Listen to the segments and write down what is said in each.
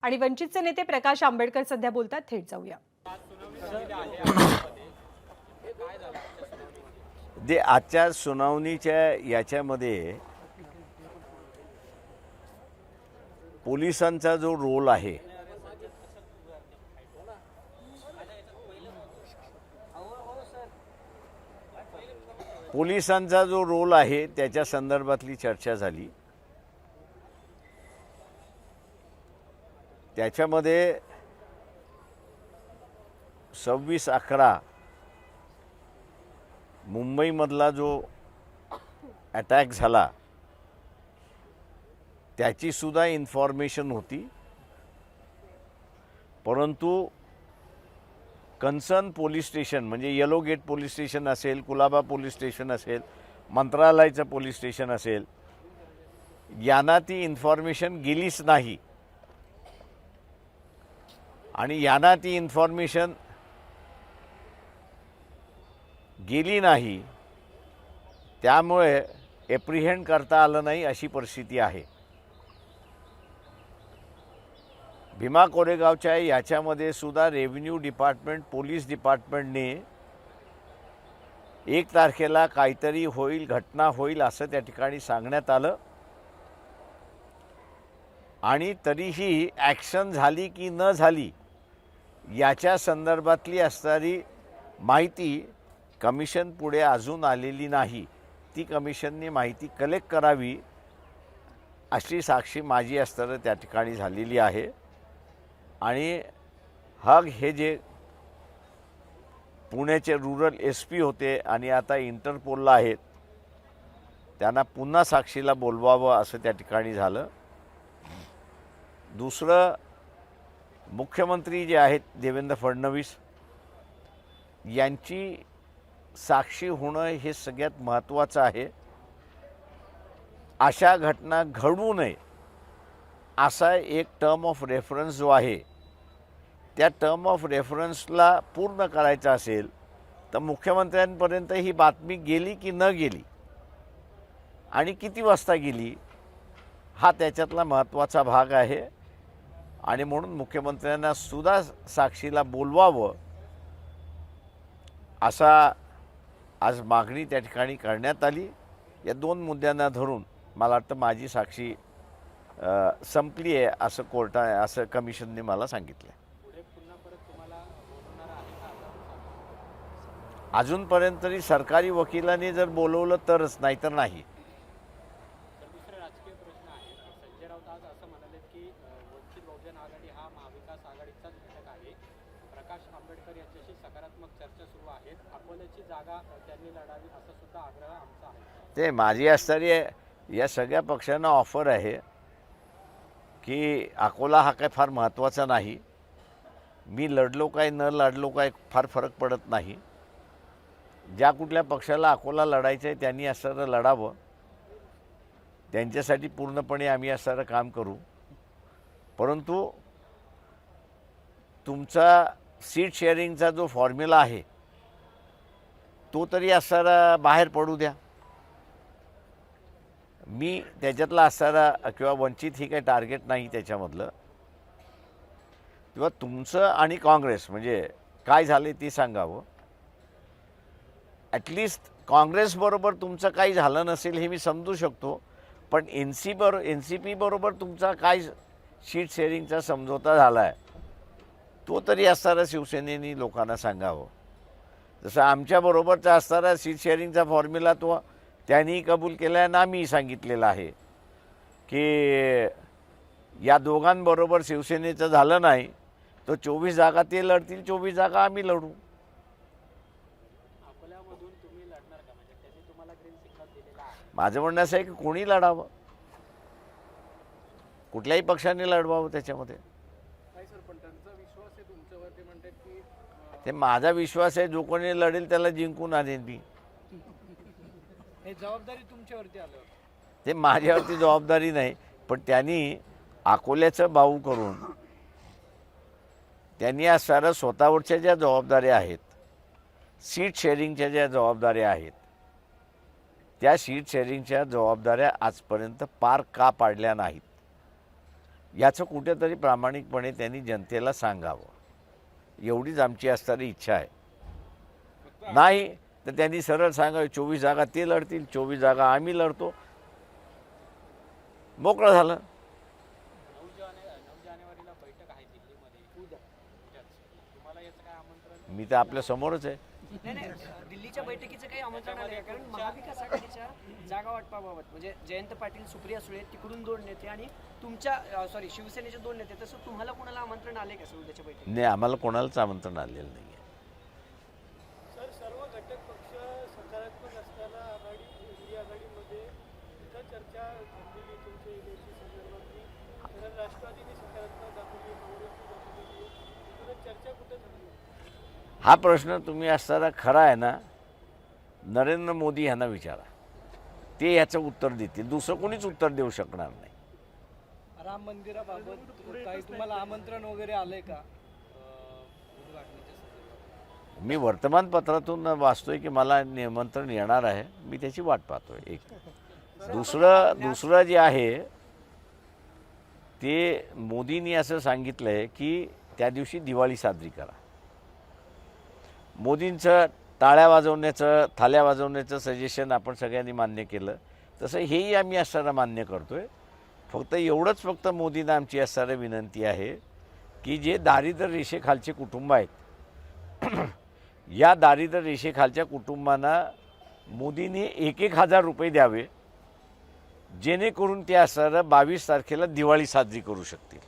आणि वंचितचे नेते प्रकाश आंबेडकर सध्या बोलतात, थेट जाऊया. जे आजच्या सुनावणीच्या याच्यामध्ये पोलिसांचा जो रोल आहे, त्याच्या संदर्भातली चर्चा झाली. त्याच्यामध्ये 26/11 मुंबईमधला जो अटॅक झाला त्याची सुद्धा इन्फॉर्मेशन होती, परंतु कन्सर्न पोलीस स्टेशन म्हणजे येलो गेट पोलीस स्टेशन असेल, कुलाबा पोलीस स्टेशन असेल, मंत्रालयाचं पोलीस स्टेशन असेल, यांना ती इन्फॉर्मेशन गेलीच नाही. आणि यांना ती इन्फॉर्मेशन गेली नाही, त्यामुळे एप्रिहेंड करता आलं नाही अशी परिस्थिती आहे. भीमा कोरेगावच्या याच्यामध्ये सुद्धा रेव्हेन्यू डिपार्टमेंट, पोलीस डिपार्टमेंटने 1 तारखेला काहीतरी होईल, घटना होईल असं त्या ठिकाणी सांगण्यात आलं. आणि तरीही ॲक्शन झाली की न झाली याच्या संदर्भातली असणारी माहिती कमिशन पुढे अजून आलेली नाही. ती कमिशनने माहिती कलेक्ट करावी अशी साक्षी माझी असताना त्या ठिकाणी झालेली आहे. आणि हे जे पुण्याचे रूरल SP होते आणि आता इंटरपोलला आहेत, त्यांना पुन्हा साक्षीला बोलवावं असं त्या ठिकाणी झालं. दुसरं, मुख्यमंत्री जे आहेत देवेंद्र फडणवीस यांची साक्षी होणं हे सगळ्यात महत्त्वाचं आहे. अशा घटना घडू नये असा एक टर्म ऑफ रेफरन्स जो आहे, त्या टर्म ऑफ रेफरन्सला पूर्ण करायचा असेल तर मुख्यमंत्र्यांपर्यंत ही बातमी गेली की न गेली आणि किती वाजता गेली हा त्याच्यातला महत्त्वाचा भाग आहे. आणि म्हणून मुख्यमंत्र्यांना सुद्धा साक्षीला बोलवावं असा आज मागणी त्या ठिकाणी करण्यात आली. या 2 मुद्द्यांना धरून मला वाटतं माझी साक्षी संपली आहे असं कमिशनने मला सांगितलं. अजूनपर्यंत तरी सरकारी वकिलांनी जर बोलवलं तरच, नाहीतर नाही. दुसरा राजकीय प्रश्न आहे. संजय राऊत आज असं म्हणाले की वंचित बहुजन आघाडी हा महाविकास आघाडीचाच घटक आहे. प्रकाश आंबेडकर यांच्याशी सकारात्मक चर्चा सुरू आहेत. अकोल्याची जागा त्यांनी लढावी असा सुद्धा आग्रह आमचा आहे. ते माझी असणारी या सगळ्या पक्षांना ऑफर आहे की अकोला हा काय फार महत्त्वाचा नाही. मी लढलो काय न लढलो काय फार फरक पडत नाही. ज्या कुठल्या पक्षाला अकोला लढायचं आहे त्यांनी असणारं लढावं. त्यांच्यासाठी पूर्णपणे आम्ही असणारं काम करू. परंतु तुमचा सीट शेअरिंगचा जो फॉर्म्युला आहे तो तरी असणारा बाहेर पडू द्या. मी त्याच्यातला असणारा किंवा वंचित ही काही टार्गेट नाही त्याच्यामधलं. किंवा तुमचं आणि काँग्रेस म्हणजे काय झाले ते सांगावं. ॲटलिस्ट काँग्रेसबरोबर तुमचं काही झालं नसेल हे मी समजू शकतो, पण NCP बरोबर तुमचा काय सीट शेअरिंगचा समझोता झाला आहे तो तरी असणारा शिवसेनेनी लोकांना सांगावं. जसं आमच्याबरोबरचा असणारा सीट शेअरिंगचा फॉर्म्युला तो त्यांनी कबूल केला आहे ना, आम्ही सांगितलेलं आहे की या दोघांबरोबर शिवसेनेचं झालं नाही तर 24 जागा ते लढतील, 24 जागा आम्ही लढू. अकोल्यामधून तुम्ही लढणार का? म्हणजे त्यांनी तुम्हाला ग्रीन सिग्नल दिलेला आहे. माझं म्हणणं असं आहे की कोणी लढावं, कुठल्याही पक्षाने लढवावं त्याच्यामध्ये. काय सर, पण त्यांचा विश्वास आहे तुमच्यावर. ते म्हणतात की ते माझा विश्वास आहे जो कोणी लढेल त्याला जिंकून आणेन मी. हे जबाबदारी तुमच्यावरती आल्यावर ते माझ्यावरती जबाबदारी नाही, पण त्यांनी अकोल्याचं बाऊ करून त्यांनी आज सारं स्वतःवरच्या ज्या जबाबदाऱ्या आहेत, सीट शेअरिंगच्या ज्या जबाबदाऱ्या आहेत, त्या सीट शेअरिंगच्या जबाबदाऱ्या आजपर्यंत पार का पाडल्या नाहीत. याचं कुठेतरी प्रामाणिकपणे त्यांनी जनतेला सांगावं, एवढीच आमची असणारी इच्छा आहे. नाही तर त्यांनी सरळ सांगावं 24 जागा ते लढतील, 24 जागा आम्ही लढतो, मोकळं झालं. 9 जानेवारीला बैठक आहे दिल्लीमध्ये उद्याच. तुम्हाला याचं काय आमंत्रण? मी तर आपल्या समोरच आहे. नाही दिल्लीच्या बैठकीचं काही आमंत्रण आलं का? कारण महाविकास आघाडीच्या जागा वाटपाबाबत म्हणजे जयंत पाटील, सुप्रिया सुळे तिकडून 2 नेते आणि तुमच्या शिवसेनेचे 2 नेते, तसं तुम्हाला कोणाला आमंत्रण आले का उद्याच्या बैठकीत? नाही, आम्हाला कोणालाच आमंत्रण आलेलं नाही आहे. सर, सर्व घटक पक्ष सकारात्मक असताना इंडी आघाडीमध्ये इथं चर्चा झालेली तुमच्या येण्याची संदर्भातली, कारण राष्ट्रवादीने सकारात्मक दाखवली, काँग्रेसने दाखवलेली, इकडं चर्चा कुठं झाली? हा प्रश्न तुम्ही असताना खरा आहे ना, नरेंद्र मोदी यांना विचारा, ते याचं उत्तर देतील. दुसरं कोणीच उत्तर देऊ शकणार नाही. राम मंदिराबाबत काही तुम्हाला आमंत्रण वगैरे आलंय का उद्घाटनाच्या संदर्भात? मी वर्तमानपत्रातून वाचतोय की मला निमंत्रण येणार आहे, मी त्याची वाट पाहतोय. एक दुसरं जे आहे ते मोदींनी असं सांगितलं आहे की त्या दिवशी दिवाळी साजरी करा. मोदींचं टाळ्या वाजवण्याचं, थाल्या वाजवण्याचं सजेशन आपण सगळ्यांनी मान्य केलं, तसं हेही आम्ही असताना मान्य करतोय. फक्त मोदींना आमची असणारी विनंती आहे की जे दारिद्र्य रेषेखालचे कुटुंब आहेत या दारिद्र्य रेषेखालच्या कुटुंबांना मोदींनी 1,000 रुपये द्यावे, जेणेकरून ते असणारं 22 तारखेला दिवाळी साजरी करू शकतील.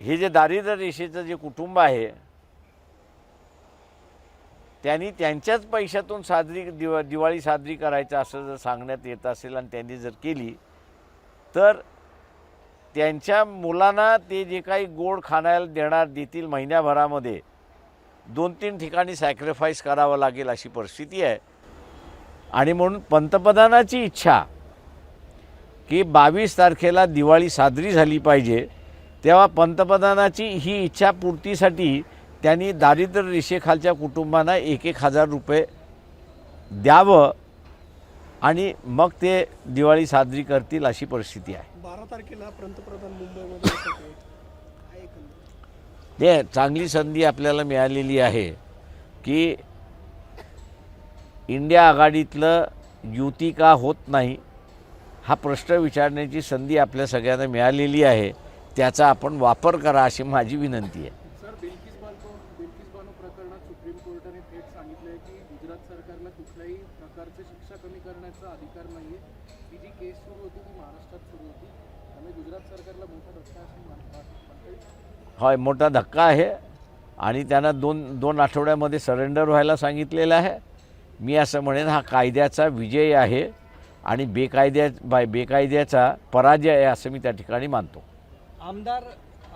हे जे दारिद्र्य रेषेचं जे कुटुंब आहे त्यांनी त्यांच्याच पैशातून दिवाळी साजरी करायचं असं जर सांगण्यात येत असेल आणि त्यांनी जर केली तर त्यांच्या मुलांना ते जे काही गोड खाण्याला देतील महिन्याभरामध्ये 2-3 ठिकाणी सॅक्रिफाईस करावं लागेल अशी परिस्थिती आहे. आणि म्हणून पंतप्रधानाची इच्छा की 22 तारखेला दिवाळी साजरी झाली पाहिजे, तेव्हा पंतप्रधानाची ही इच्छा पूर्तीसाठी त्यांनी दारिद्र्य रेषेखालच्या कुटुंबांना 1,000 रुपये द्यावं आणि मग ते दिवाळी साजरी करतील अशी परिस्थिती आहे. 12 तारखेला पंतप्रधान मुंबईमध्ये येतात. ते चांगली संधी आपल्याला मिळालेली आहे की इंडिया आघाडीतलं युती का होत नाही हा प्रश्न विचारण्याची संधी आपल्या सगळ्यांना मिळालेली आहे. त्याचा आपण वापर करा अशी माझी विनंती आहे. सर, बिल्किस बानो प्रकरणात सुप्रीम कोर्टाने थेट सांगितलं आहे की गुजरात सरकारला कुठल्याही प्रकारची शिक्षा कमी करण्याचा अधिकार नाही आहे. ही जी केस सुरू होती ती महाराष्ट्रात सुरू होती, त्यामुळे गुजरात सरकारला मोठा धक्का असं म्हणता येईल. होय, मोठा धक्का आहे आणि त्यांना दोन आठवड्यामध्ये सरेंडर व्हायला सांगितलेलं आहे. मी असं म्हणेन हा कायद्याचा विजय आहे आणि बेकायद्याचा पराजय आहे असं मी त्या ठिकाणी मानतो. आमदार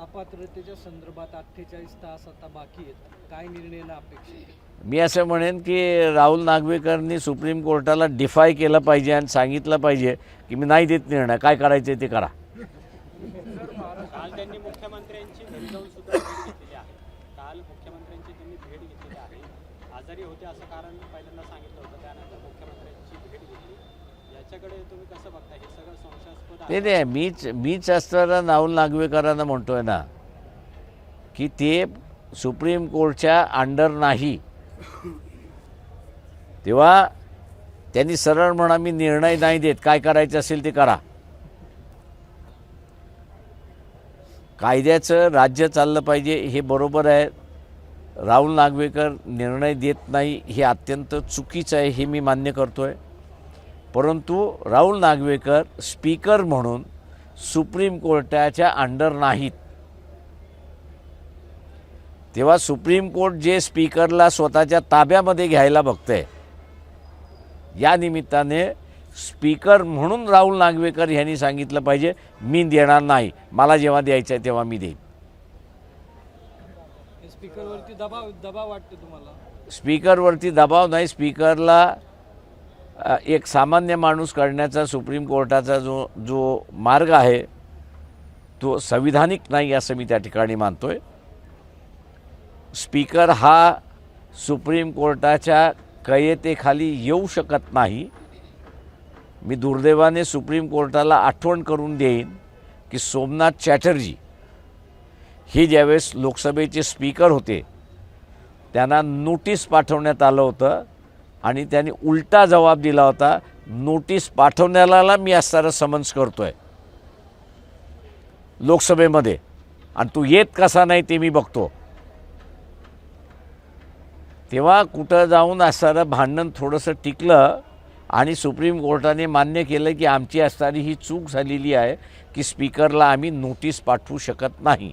अपात्रतेच्या संदर्भात 48 तास आता बाकी आहेत, काय निर्णय अपेक्षित? मी असं म्हणेन की राहुल नागवेकरनी सुप्रीम कोर्टाला डिफाय केलं पाहिजे आणि सांगितलं पाहिजे की मी नाही देत निर्णय, काय करायचं ते करा. काल त्यांनी मुख्यमंत्र्यांची घरी जाऊन सुद्धा भेट घेतलेली आहे. काल मुख्यमंत्र्यांची त्यांनी भेट घेतलेली आहे. आजारी होते असं कारण पहिल्यांदा सांगितलं होतं, त्यानंतर मुख्यमंत्र्यांची भेट घेतली. याच्याकडे तुम्ही कसं बघता? हे सगळं संशयास्पद आहे. नाही, मीच असताना राहुल नागवेकरांना म्हणतोय ना की ते सुप्रीम कोर्टच्या अंडर नाही, तेव्हा त्यांनी सरळ म्हणा मी निर्णय नाही देत, काय करायचं असेल ते करा. कायद्याचं राज्य चाललं पाहिजे हे बरोबर आहे. राहुल नागवेकर निर्णय देत नाही हे अत्यंत चुकीचं आहे, हे मी मान्य करतोय. परंतु राहुल नागवेकर स्पीकर म्हणून सुप्रीम कोर्टाच्या अंडर नाहीत. तेव्हा सुप्रीम कोर्ट जे स्पीकरला स्वतःच्या ताब्यामध्ये घ्यायला बघतंय, या निमित्ताने स्पीकर म्हणून राहुल नागवेकर यांनी सांगितलं पाहिजे मी देणार नाही, मला जेव्हा द्यायचं आहे तेव्हा मी देईन. स्पीकरवरती दबाव वाटतो तुम्हाला? स्पीकरवरती दबाव नाही, स्पीकरला एक सामान्य माणूस करण्याचा सुप्रीम कोर्टाचा जो मार्ग आहे तो संविधानिक नाही असं मी त्या ठिकाणी मानतोय. स्पीकर हा सुप्रीम कोर्टाच्या कैयतेखाली येऊ शकत नाही मी दुर्दैवाने सुप्रीम कोर्टाला आठवण करून देईन की सोमनाथ चॅटर्जी हे ज्यावेळेस लोकसभेचे स्पीकर होते त्यांना नोटीस पाठवण्यात आलं होतं आणि त्यांनी उलटा जबाब दिला होता, नोटीस पाठवण्याला मी असणारं समन्स करतोय लोकसभेमध्ये आणि तू येत कसा नाही ते मी बघतो. तेव्हा कुठं जाऊन असणारं भांडण थोडंसं टिकलं आणि सुप्रीम कोर्टाने मान्य केलं की आमची असणारी ही चूक झालेली आहे की स्पीकरला आम्ही नोटीस पाठवू शकत नाही.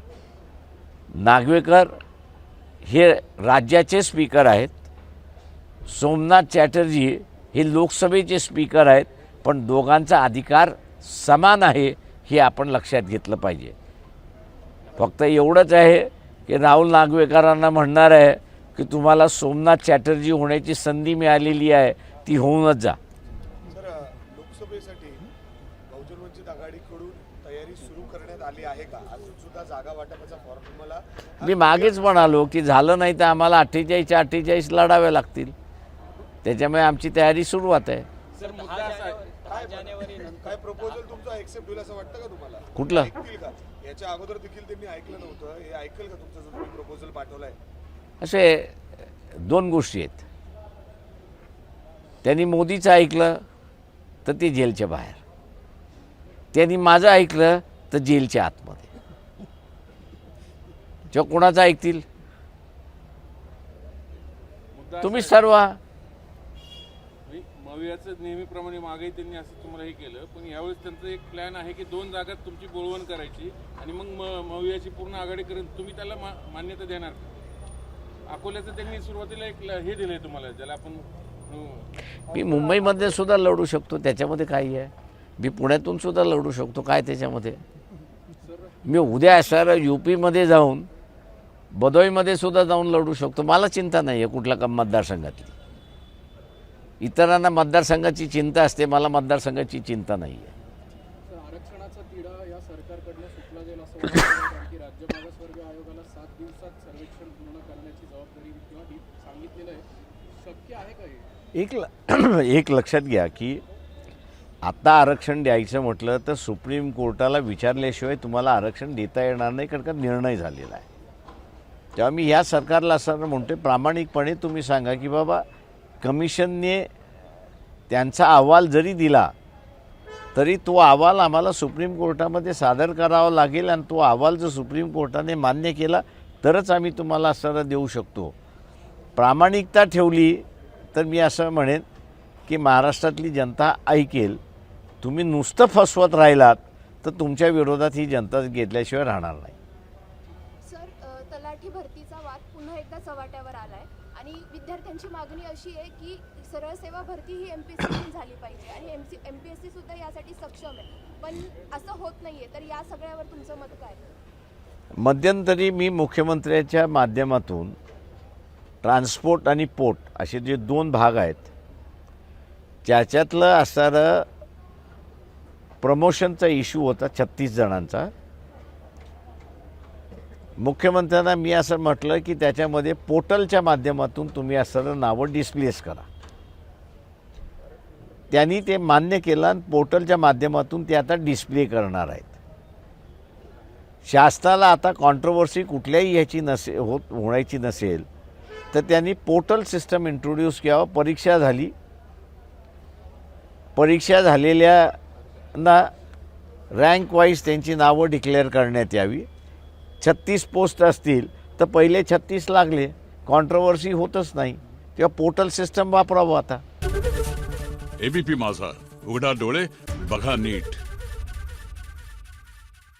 नागवेकर हे राज्याचे स्पीकर आहेत, सोमनाथ चॅटर्जी हे लोकसभेचे स्पीकर आहेत, पण दोघांचा अधिकार समान आहे हे आपण लक्षात घेतलं पाहिजे. फक्त एवढंच आहे की राहुल नागवेकरांना म्हणणार आहे की तुम्हाला सोमनाथ चॅटर्जी होण्याची संधी मिळालेली आहे, ती होऊनच जा. सर, लोकसभेसाठी बहुजन वंचित आघाडीकडून तयारी सुरू करण्यात आली आहे का? अजून सुद्धा जागा वाटपाचा फॉर्म तुम्हाला मी मागेच म्हणालो की झालं नाही तर आम्हाला 48च्या 48 लढाव्या लागतील, त्याच्यामुळे आमची तयारी सुरुवात आहे. काय प्रपोजल तुमचा एक्सेप्ट होईल असं वाटतं का तुम्हाला? कुठलं? ऐकतील का? याच्या अगोदर देखील त्यांनी ऐकलं नव्हतं, हे ऐकेल का तुमचा जो तुम्ही प्रपोजल पाठवलाय? असे दोन गोष्टी आहेत. त्यांनी मोदीचं ऐकलं तर ते जेलच्या बाहेर, त्यांनी माझं ऐकलं तर जेलच्या आतमध्ये. जेव्हा कोणाचं ऐकतील? तुम्हीच ठरवा. मवियाचं नेहमीप्रमाणे मागेही त्यांनी असं तुम्हाला हे केलं, पण यावेळेस त्यांचं एक प्लॅन आहे की 2 जागात तुमची बोलवण करायची आणि मग मवियाची पूर्ण आघाडी करून तुम्ही त्याला मान्यता देणार का? अकोल्याचं त्यांनी सुरुवातीला एक हे दिलंय तुम्हाला, ज्याला आपण मी मुंबईमध्ये सुद्धा लढू शकतो, त्याच्यामध्ये काही आहे. मी पुण्यातून सुद्धा लढू शकतो, काय त्याच्यामध्ये. मी उद्या असणारं UP-मध्ये जाऊन बदोईमध्ये सुद्धा जाऊन लढू शकतो, मला चिंता नाही आहे कुठल्या मतदारसंघातली. इतरांना मतदारसंघाची चिंता असते, मला मतदारसंघाची चिंता नाही आहे. तर आरक्षणाचा तिढा या सरकारकडनं सुटला जाईल असं वाटतं, कारण की राज्य मागासवर्ग आयोगाला 7 दिवसात सर्वेक्षण पूर्ण करण्याची जबाबदारी किंवा सांगितलेलं आहे. शक्य आहे का हे? एक लक्षात घ्या की आता आरक्षण द्यायचं म्हटलं तर सुप्रीम कोर्टाला विचारल्याशिवाय तुम्हाला आरक्षण देता येणार नाही, कारण का निर्णय झालेला आहे. तेव्हा मी ह्या सरकारला असं म्हणतो, प्रामाणिकपणे तुम्ही सांगा की बाबा कमिशनने त्यांचा अहवाल जरी दिला तरी तो अहवाल आम्हाला सुप्रीम कोर्टामध्ये सादर करावा लागेल आणि तो अहवाल जर सुप्रीम कोर्टाने मान्य केला तरच आम्ही तुम्हाला असं देऊ शकतो. प्रामाणिकता ठेवली तर मी असं म्हणेन की महाराष्ट्रातली जनता ऐकेल. तुम्ही नुसतं फसवत राहिलात तर तुमच्या विरोधात ही जनता घेतल्याशिवाय राहणार नाही. सर, तलाठी भरतीचा वाद पुन्हा एकदा चव्हाट्यावर आलाय आणि विद्यार्थ्यांची मागणी अशी आहे की सरळ सेवा भरती ही MPSC झाली पाहिजे आणि MPSC सुद्धा यासाठी सक्षम आहे, पण असं होत नाहीये. तर या सगळ्यावर तुमचं मत काय? मध्यंतरी मी मुख्यमंत्र्याच्या माध्यमातून ट्रान्सपोर्ट आणि पोर्ट असे जे 2 भाग आहेत त्याच्यातलं असणारं प्रमोशनचा इश्यू होता 36 जणांचा. मुख्यमंत्र्यांना मी असं म्हटलं की त्याच्यामध्ये पोर्टलच्या माध्यमातून तुम्ही असणारं नावं डिस्प्लेस करा. त्यांनी ते मान्य केलं आणि पोर्टलच्या माध्यमातून ते आता डिस्प्ले करणार आहेत. शासनाला आता कॉन्ट्रोवर्सी कुठल्याही ह्याची होण्याची नसेल तर त्यांनी पोर्टल सिस्टम इंट्रोड्यूस केलं. परीक्षा झाली, परीक्षा झालेल्यांना रँक वाईज त्यांची नावं डिक्लेअर करण्यात यावी. 36 पोस्ट असतील तर पहिले 36 लागले, कॉन्ट्रोवर्सी होतच नाही. तेव्हा पोर्टल सिस्टम वापरावं आता. ABP माझा, उघडा डोळे बघा नीट.